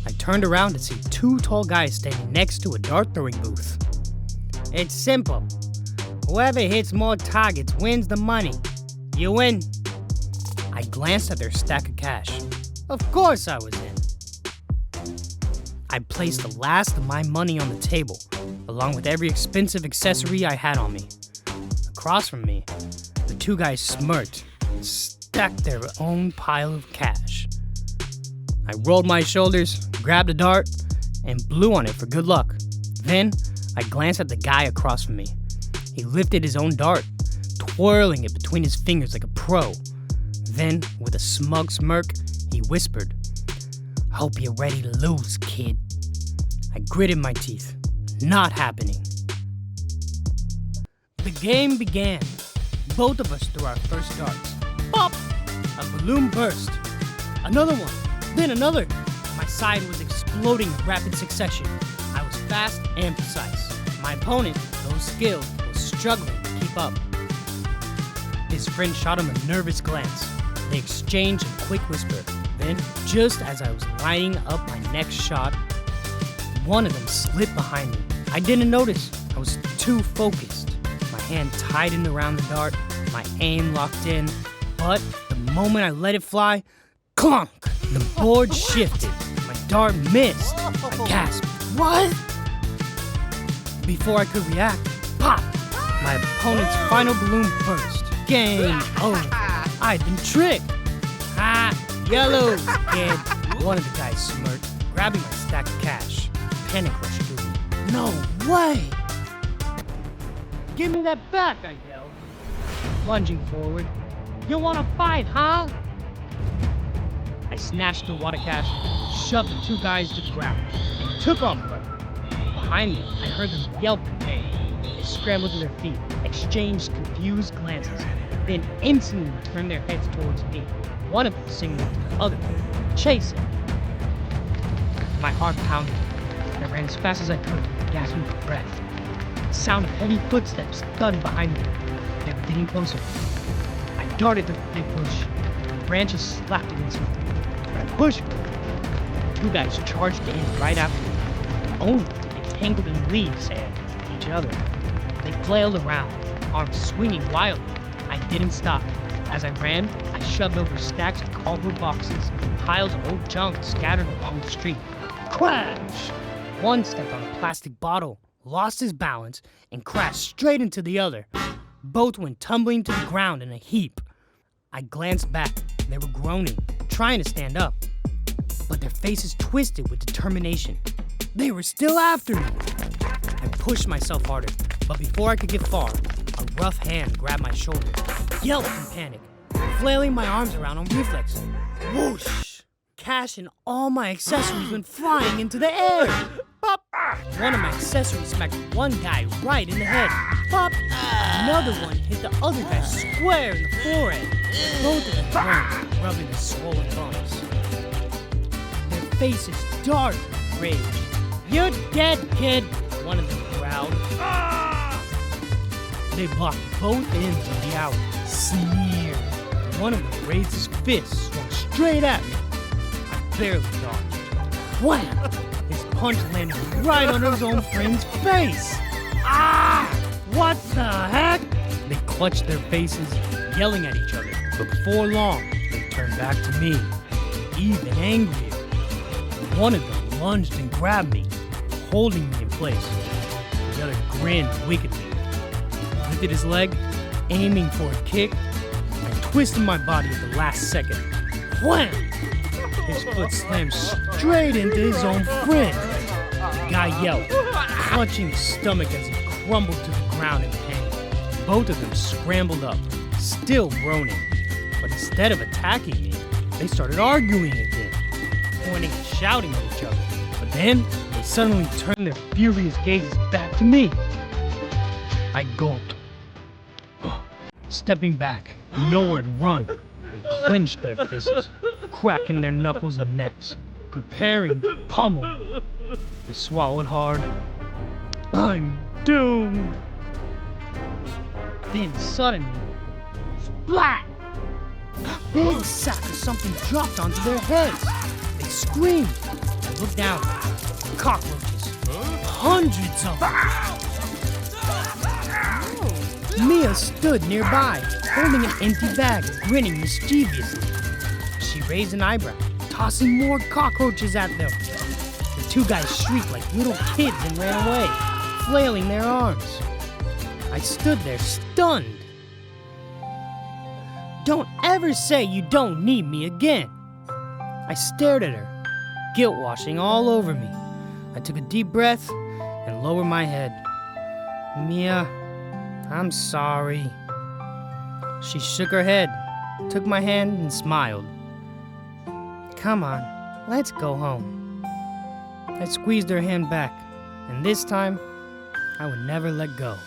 I turned around to see two tall guys standing next to a dart throwing booth. It's simple. Whoever hits more targets wins the money. You win. I glanced at their stack of cash. Of course I was in. I placed the last of my money on the table, along with every expensive accessory I had on me. Across from me, the two guys smirked and stacked their own pile of cash. I rolled my shoulders, grabbed a dart, and blew on it for good luck. Then, I glanced at the guy across from me. He lifted his own dart, twirling it between his fingers like a pro. Then, with a smug smirk, he whispered, "Hope you're ready to lose, kid." I gritted my teeth. Not happening. The game began. Both of us threw our first darts. Pop! A balloon burst. Another one. Then another. My side was exploding in rapid succession. I was fast and precise. My opponent, though skilled, was struggling to keep up. His friend shot him a nervous glance. They exchanged a quick whisper. Then, just as I was lining up my next shot, one of them slipped behind me. I didn't notice. I was too focused. My hand tightened around the dart, my aim locked in. But the moment I let it fly, clunk! The board shifted. My dart missed. I gasped. What? Before I could react, pop! My opponent's final balloon burst. Game over. I'd been tricked. Ha! Yellow, kid. One of the guys smirked, grabbing my stack of cash. Panic rushed through me. No way! Give me that back, I yelled, lunging forward. You want to fight, huh? I snatched the water cash, shoved the two guys to the ground, and took off running. Behind me, I heard them yelp in pain. They scrambled to their feet, exchanged confused glances, then instantly turned their heads towards me. One of them singing to the other, chasing. My heart pounded. I ran as fast as I could, gasping for breath. The sound of heavy footsteps thudded behind me. They were getting closer. I darted through the big bush. The branches slapped against me. But I pushed forward. Two guys charged in right after me. Only they tangled in leaves and each other. They flailed around, arms swinging wildly. I didn't stop. As I ran, I shoved over stacks of cardboard boxes and piles of old junk scattered along the street. Crash! One stepped on a plastic bottle, lost his balance, and crashed straight into the other. Both went tumbling to the ground in a heap. I glanced back. They were groaning, trying to stand up, but their faces twisted with determination. They were still after me. I pushed myself harder, but before I could get far, a rough hand grabbed my shoulder. Yelped in panic, flailing my arms around on reflex. Whoosh! Cash and all my accessories went flying into the air. Pop! One of my accessories smacked one guy right in the head. Pop! Another one hit the other guy square in the forehead. Both of them groaned, rubbing their swollen thumbs. Their faces dark with rage. "You're dead, kid!" one of them growled. They blocked both ends of the alley. Sneered. One of them raised his fist, swung straight at me. I barely dodged. Wham! His punch landed right on his own friend's face. Ah! What the heck? They clutched their faces, yelling at each other. But before long, they turned back to me, even angrier. One of them lunged and grabbed me, holding me in place. The other grinned wickedly. He lifted his leg, aiming for a kick. I twisted my body at the last second. Wham! His foot slammed straight into his own friend. The guy yelled, clutching his stomach as he crumbled to the ground in pain. Both of them scrambled up, still groaning. But instead of attacking me, they started arguing again, pointing and shouting at each other. But then, they suddenly turned their furious gazes back to me. I gulped, stepping back, nowhere to run. They clenched their fists, cracking their knuckles and necks, preparing to pummel. They swallowed hard. I'm doomed. Then suddenly, splat! A big sack of something dropped onto their heads. They screamed. I looked down. Cockroaches. Hundreds of them. Mia stood nearby, holding an empty bag, grinning mischievously. She raised an eyebrow, tossing more cockroaches at them. The two guys shrieked like little kids and ran away, flailing their arms. I stood there stunned. Don't ever say you don't need me again. I stared at her, guilt washing all over me. I took a deep breath and lowered my head. Mia, I'm sorry. She shook her head, took my hand and smiled. Come on, let's go home. I squeezed her hand back, and this time, I would never let go.